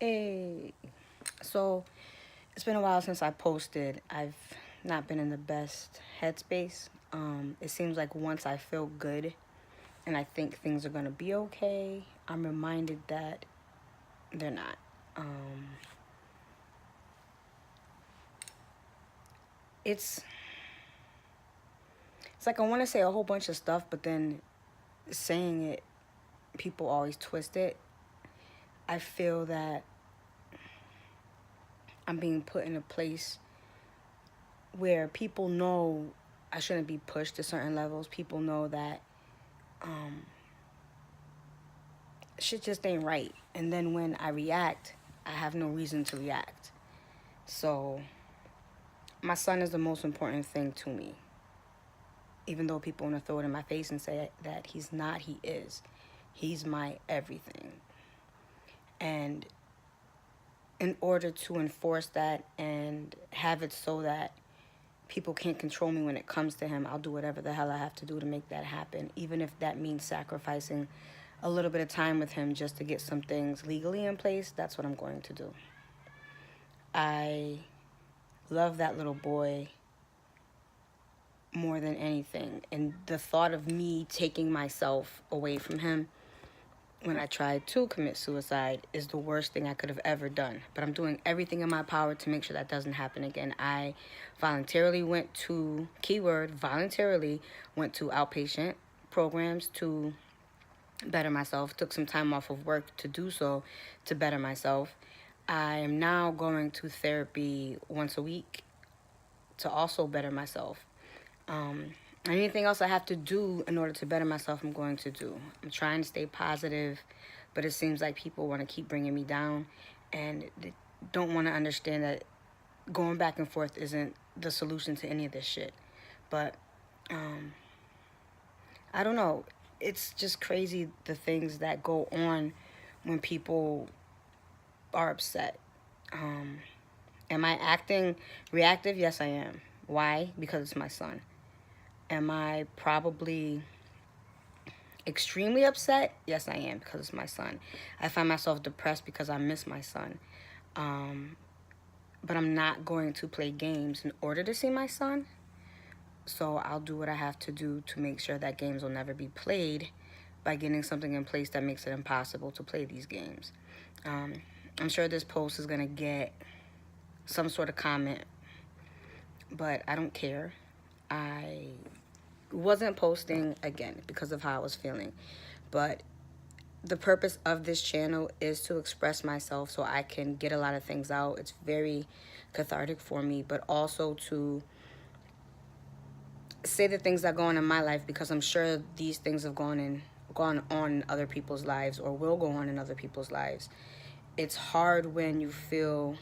Hey, so it's been a while since I posted. I've not been in the best headspace. It seems like once I feel good and I think things are gonna be okay, I'm reminded that they're not. Um, it's it's like I want to say a whole bunch of stuff, but then saying it, people always twist it. I feel that I'm being put in a place where people know I shouldn't be pushed to certain levels. People know that um, shit just ain't right. And then when I react, I have no reason to react. So my son is the most important thing to me. Even though people want to throw it in my face and say that he's not, he is. He's my everything. And in order to enforce that and have it so that people can't control me when it comes to him, I'll do whatever the hell I have to do to make that happen, even if that means sacrificing a little bit of time with him just to get some things legally in place. That's what I'm going to do. I love that little boy more than anything. And the thought of me taking myself away from him when I tried to commit suicide is the worst thing I could have ever done. But I'm doing everything in my power to make sure that doesn't happen again. I voluntarily went to, keyword, voluntarily went to outpatient programs to better myself. Took some time off of work to do so, to better myself. I am now going to therapy once a week to also better myself. Anything else I have to do in order to better myself, I'm going to do. I'm trying to stay positive, but it seems like people want to keep bringing me down and they don't want to understand that going back and forth isn't the solution to any of this shit. But um, I don't know. It's just crazy the things that go on when people are upset. Um, am I acting reactive? Yes, I am. Why? Because it's my son. Am I probably extremely upset? Yes, I am, because it's my son. I find myself depressed because I miss my son. Um, but I'm not going to play games in order to see my son. So I'll do what I have to do to make sure that games will never be played by getting something in place that makes it impossible to play these games. Um, I'm sure this post is going to get some sort of comment, but I don't care. I wasn't posting again because of how I was feeling, but the purpose of this channel is to express myself so I can get a lot of things out. It's very cathartic for me, but also to say the things that go on in my life, because I'm sure these things have gone on in other people's lives or will go on in other people's lives. It's hard when you feel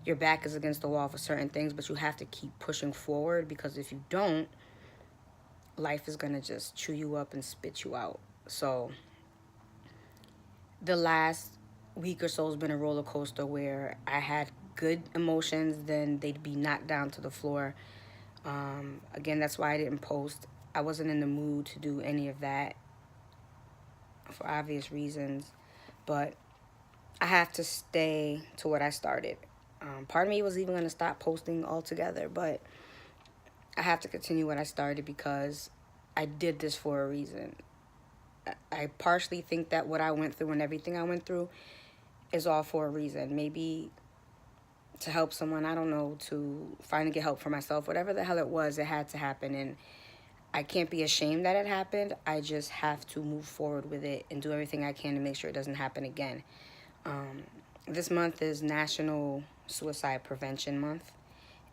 your back is against the wall for certain things, but you have to keep pushing forward, because if you don't, life is going to just chew you up and spit you out. So the last week or so has been a roller coaster where I had good emotions, then they'd be knocked down to the floor. Again, that's why I didn't post. I wasn't in the mood to do any of that for obvious reasons, but I have to stay to what I started. Part of me was even going to stop posting altogether, but I have to continue what I started because I did this for a reason. I partially think that what I went through and everything I went through is all for a reason. Maybe to help someone, I don't know, to finally get help for myself. Whatever the hell it was, it had to happen. And I can't be ashamed that it happened. I just have to move forward with it and do everything I can to make sure it doesn't happen again. This month is National Suicide Prevention Month.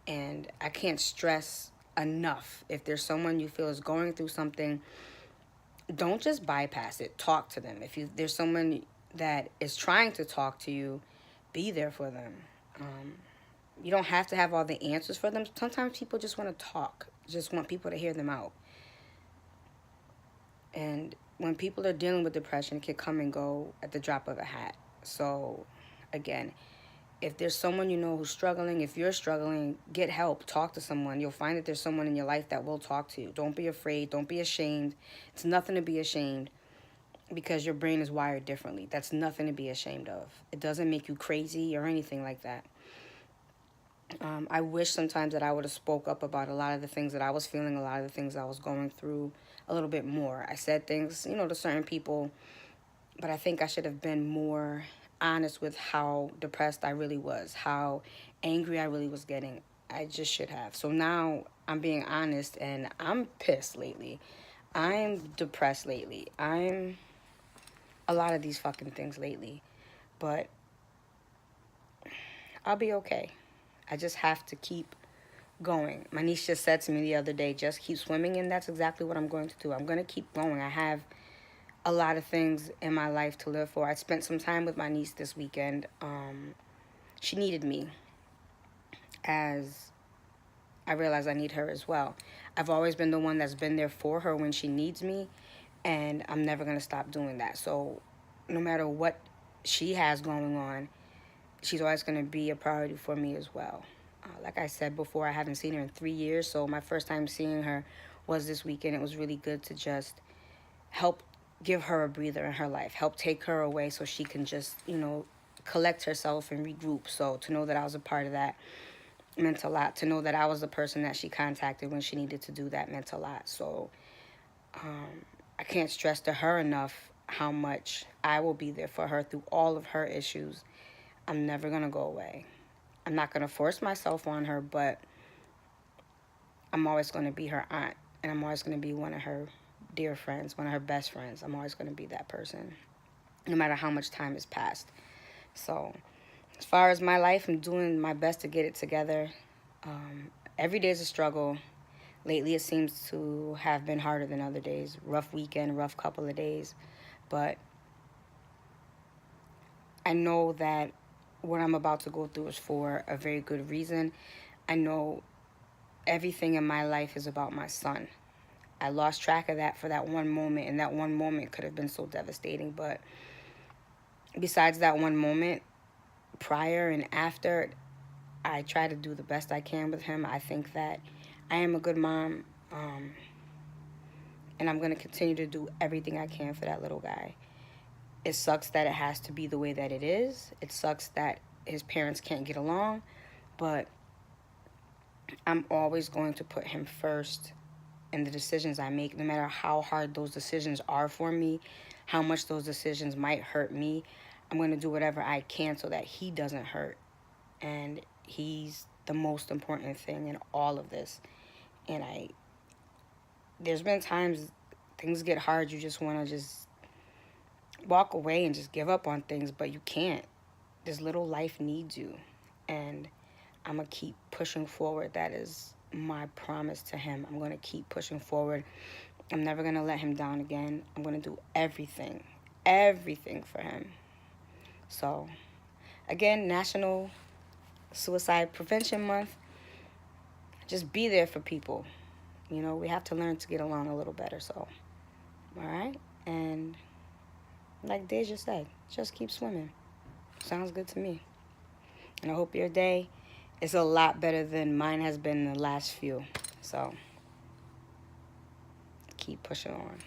And I can't stress enough, if there's someone you feel is going through something, don't just bypass it. Talk to them. There's someone that is trying to talk to you, be there for them. You don't have to have all the answers for them. Sometimes people just want to talk, just want people to hear them out. And when people are dealing with depression, it can come and go at the drop of a hat. So, again, if there's someone you know who's struggling, if you're struggling, get help. Talk to someone. You'll find that there's someone in your life that will talk to you. Don't be afraid. Don't be ashamed. It's nothing to be ashamed. because your brain is wired differently. That's nothing to be ashamed of. It doesn't make you crazy or anything like that. I wish sometimes that I would have spoke up about a lot of the things that I was feeling, a lot of the things I was going through a little bit more. I said things, to certain people, but I think I should have been more honest with how depressed I really was, how angry I really was getting. I just should have. So now I'm being honest, and I'm pissed lately. I'm depressed lately. I'm a lot of these fucking things lately. But I'll be okay. I just have to keep going. My niece just said to me the other day, just keep swimming, and that's exactly what I'm going to do. I'm going to keep going. I have a lot of things in my life to live for. I spent some time with my niece this weekend. She needed me, as I realize I need her as well. I've always been the one that's been there for her when she needs me, and I'm never going to stop doing that. So no matter what she has going on, she's always going to be a priority for me as well. Like I said before, I haven't seen her in 3 years, so my first time seeing her was this weekend. It was really good to just help give her a breather in her life, help take her away so she can just, collect herself and regroup. So to know that I was a part of that meant a lot. To know that I was the person that she contacted when she needed to do that meant a lot. So I can't stress to her enough how much I will be there for her through all of her issues. I'm never going to go away. I'm not going to force myself on her, but I'm always going to be her aunt, and I'm always going to be one of her dear friends, one of her best friends. I'm always going to be that person, no matter how much time has passed. So as far as my life, I'm doing my best to get it together. Every day is a struggle. Lately, it seems to have been harder than other days. Rough weekend, rough couple of days. But I know that what I'm about to go through is for a very good reason. I know everything in my life is about my son. I lost track of that for that one moment, and that one moment could have been so devastating. But besides that one moment, prior and after, I try to do the best I can with him. I think that I am a good mom, and I'm going to continue to do everything I can for that little guy. It sucks that it has to be the way that it is. It sucks that his parents can't get along, but I'm always going to put him first in the decisions I make, no matter how hard those decisions are for me, how much those decisions might hurt me. I'm going to do whatever I can so that he doesn't hurt. And he's the most important thing in all of this. And there's been times things get hard, you just want to just walk away and just give up on things, but you can't. This little life needs you. And I'm going to keep pushing forward. That is my promise to him. I'm going to keep pushing forward. I'm never going to let him down again. I'm going to do everything for him. So, again, National Suicide Prevention Month. Just be there for people. We have to learn to get along a little better. So, all right? And like Deja said, just keep swimming. Sounds good to me. And I hope your day is a lot better than mine has been the last few. So, keep pushing on.